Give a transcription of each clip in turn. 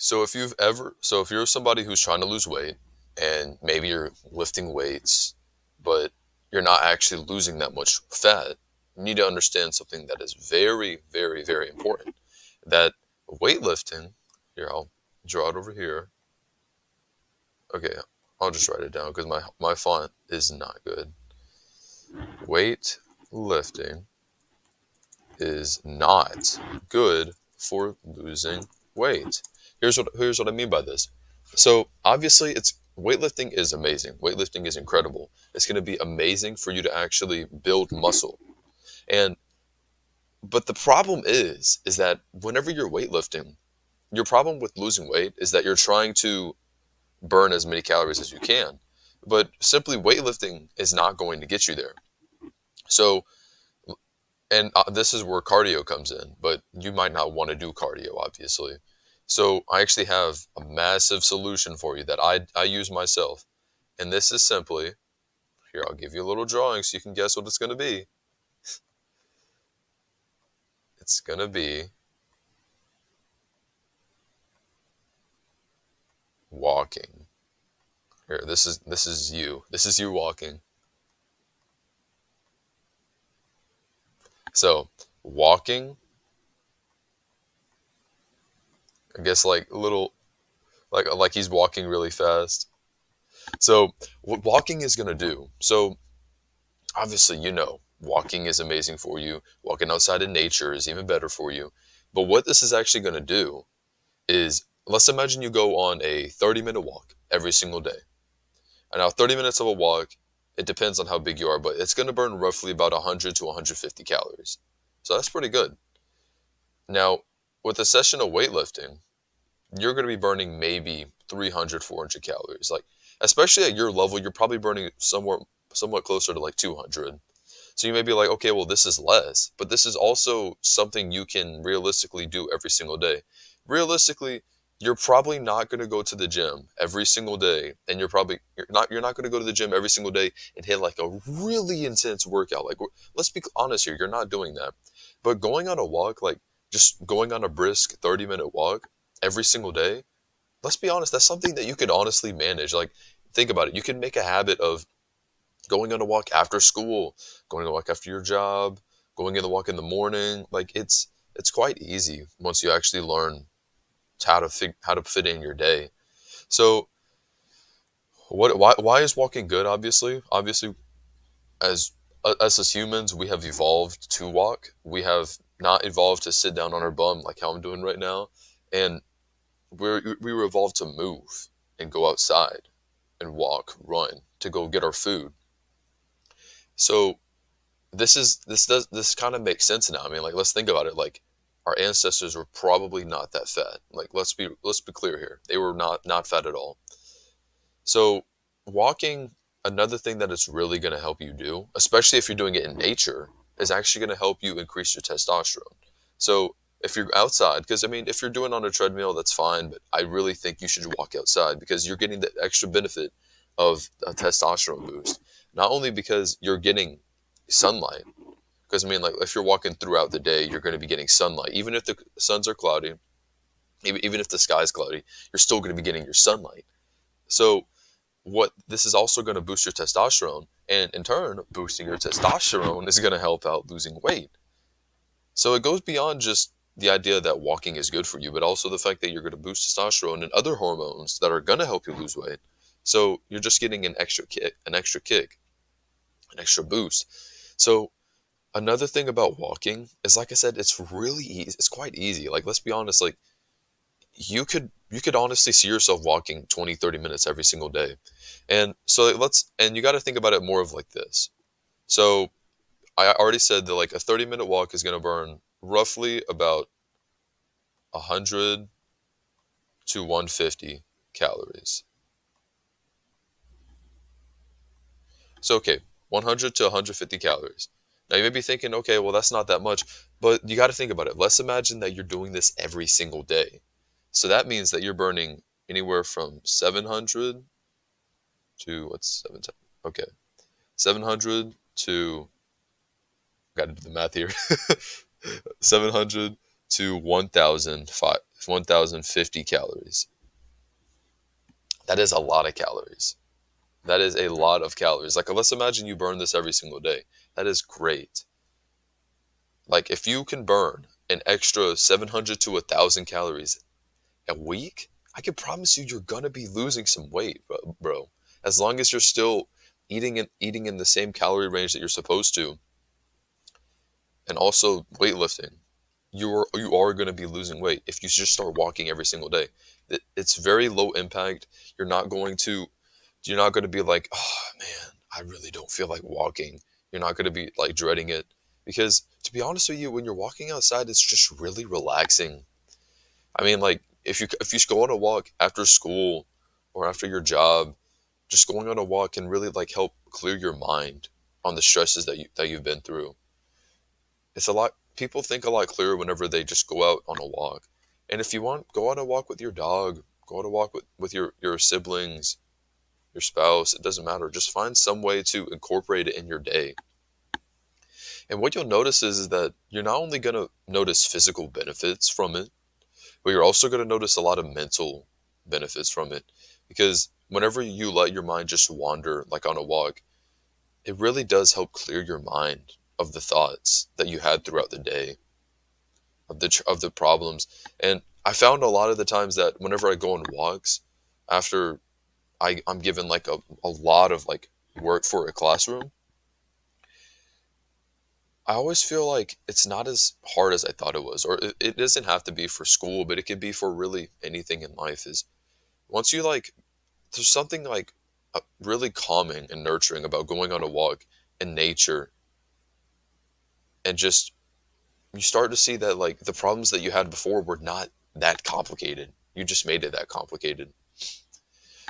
So if you're somebody who's trying to lose weight and maybe you're lifting weights, but you're not actually losing that much fat, you need to understand something that is very, very, very important. That weightlifting, here, I'll draw it over here. Okay, I'll just write it down because my font is not good. Weightlifting is not good for losing weight. Here's what I mean by this. So obviously it's weightlifting is amazing. Weightlifting is incredible. It's going to be amazing for you to actually build muscle. And but the problem is that whenever you're weightlifting, your problem with losing weight is that you're trying to burn as many calories as you can. But simply weightlifting is not going to get you there. So and this is where cardio comes in, but you might not want to do cardio, obviously. So I actually have a massive solution for you that I use myself. And this is simply, here, I'll give you a little drawing so you can guess what it's going to be. It's going to be walking. Here, this is you. This is you walking. So walking, I guess like a little like he's walking really fast. So what walking is going to do? So obviously, walking is amazing for you. Walking outside in nature is even better for you. But what this is actually going to do is, let's imagine you go on a 30-minute walk every single day. And now 30 minutes of a walk, it depends on how big you are, but it's going to burn roughly about 100 to 150 calories. So that's pretty good. Now, with a session of weightlifting, you're going to be burning maybe 300, 400 calories. Like, especially at your level, you're probably burning somewhat closer to like 200. So you may be like, okay, well, this is less, but this is also something you can realistically do every single day. Realistically, you're probably not going to go to the gym every single day, and you're not going to go to the gym every single day and hit like a really intense workout. Like, let's be honest here, you're not doing that. But going on a walk, like just going on a brisk 30-minute walk every single day, let's be honest, that's something that you could honestly manage. Like, think about it. You can make a habit of going on a walk after school, going on a walk after your job, going on a walk in the morning. Like, it's quite easy once you actually learn how to fit in your day. So why is walking good? Obviously, as as humans, we have evolved to walk. We have not evolved to sit down on our bum like how I'm doing right now, and we were evolved to move and go outside and walk, run to go get our food. So this kind of makes sense now. I mean, like, let's think about it. Like, our ancestors were probably not that fat. Like, let's be clear here. They were not fat at all. So walking, another thing that it's really going to help you do, especially if you're doing it in nature, is actually going to help you increase your testosterone. So if you're outside, because I mean, if you're doing it on a treadmill, that's fine, but I really think you should walk outside because you're getting the extra benefit of a testosterone boost. Not only because you're getting sunlight, because I mean, like, if you're walking throughout the day, you're going to be getting sunlight. Even if the suns are cloudy, even if the sky's cloudy, you're still going to be getting your sunlight. So what this is also going to boost your testosterone, and in turn, boosting your testosterone is going to help out losing weight. So it goes beyond just the idea that walking is good for you, but also the fact that you're going to boost testosterone and other hormones that are going to help you lose weight. So you're just getting an extra boost. So another thing about walking is, like I said, it's really easy. It's quite easy. Like, let's be honest, like, you could honestly see yourself walking 20, 30 minutes every single day. And so and you got to think about it more of like this. So I already said that like a 30-minute walk is going to burn roughly about 100 to 150 calories. So, okay, 100 to 150 calories. Now you may be thinking, okay, well, that's not that much, but you got to think about it. Let's imagine that you're doing this every single day. So that means that you're burning anywhere from 700 to, what's 7 okay, 700 to, got to do the math here, 700 to 1,000 1050 calories. That is a lot of calories. That is a lot of calories. Like, let's imagine you burn this every single day. That is great. Like, if you can burn an extra 700 to 1,000 calories a week, I can promise you, you're gonna be losing some weight, bro. As long as you're still eating in the same calorie range that you're supposed to, and also weightlifting, you are going to be losing weight if you just start walking every single day. It's very low impact. You're not going to you're not going to be like, oh man, I really don't feel like walking. You're not going to be like dreading it, because to be honest with you, when you're walking outside, it's just really relaxing. I mean, like, if you go on a walk after school or after your job, just going on a walk can really like help clear your mind on the stresses that you've been through. It's a lot. People think a lot clearer whenever they just go out on a walk. And if you want, go on a walk with your dog, go on a walk with your siblings, your spouse. It doesn't matter. Just find some way to incorporate it in your day. And what you'll notice is that you're not only going to notice physical benefits from it, but you're also going to notice a lot of mental benefits from it. Because whenever you let your mind just wander, like on a walk, it really does help clear your mind of the thoughts that you had throughout the day, of the problems. And I found a lot of the times that whenever I go on walks, after I'm given like a lot of like work for a classroom, I always feel like it's not as hard as I thought it was. Or it doesn't have to be for school, but it could be for really anything in life. Is once you like, there's something like really calming and nurturing about going on a walk in nature, and just you start to see that like the problems that you had before were not that complicated. You just made it that complicated.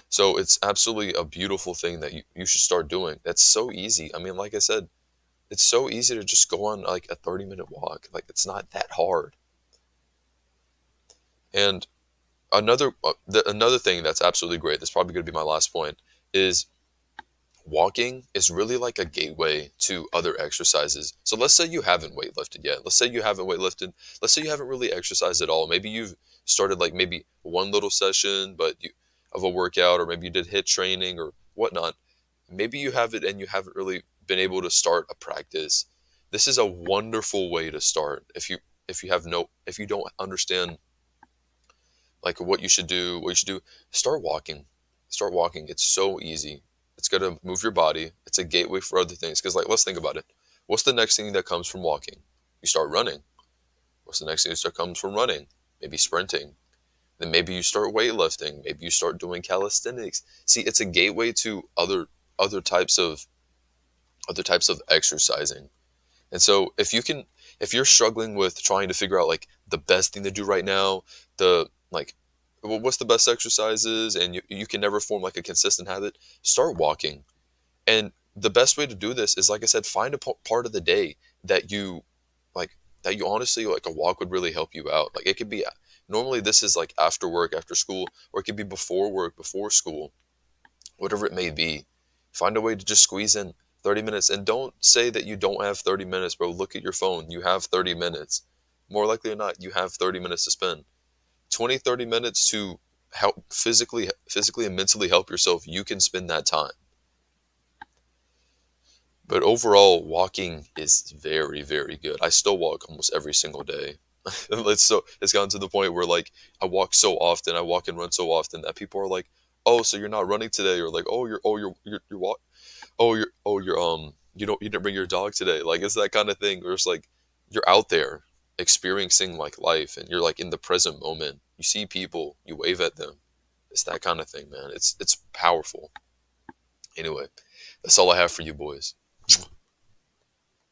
So it's absolutely a beautiful thing that you should start doing. That's so easy. I mean, like I said, it's so easy to just go on like a 30-minute walk. Like, it's not that hard. And another thing that's absolutely great, that's probably going to be my last point, is walking is really like a gateway to other exercises. So let's say you haven't weightlifted yet. Let's say you haven't weightlifted. Let's say you haven't really exercised at all. Maybe you've started like maybe one little session, of a workout, or maybe you did HIIT training or whatnot. Maybe you have it and you haven't really been able to start a practice. This is a wonderful way to start. If you don't understand like what you should do, start walking. Start walking. It's so easy. It's gonna move your body. It's a gateway for other things. Because like, let's think about it. What's the next thing that comes from walking? You start running. What's the next thing that comes from running? Maybe sprinting. Then maybe you start weightlifting. Maybe you start doing calisthenics. See, it's a gateway to other types of other types of exercising. And so if you're struggling with trying to figure out like the best thing to do right now, the like, what's the best exercises, and you can never form like a consistent habit, start walking. And the best way to do this is, like I said, find a part of the day that you like, that you honestly like, a walk would really help you out. Like, it could be, normally this is like after work, after school, or it could be before work, before school, whatever it may be. Find a way to just squeeze in 30 minutes. And don't say that you don't have 30 minutes, bro. Look at your phone. You have 30 minutes. More likely or not, you have 30 minutes to spend. 20, 30 minutes to help physically and mentally help yourself. You can spend that time. But overall, walking is very, very good. I still walk almost every single day. It's gotten to the point where like I walk so often, I walk and run so often that people are like, "Oh, so you're not running today?" Or like, you're walk, you're you didn't bring your dog today." Like, it's that kind of thing where it's like you're out there experiencing like life, and you're like in the present moment. You see people, you wave at them. It's that kind of thing, man. It's powerful. Anyway, that's all I have for you boys.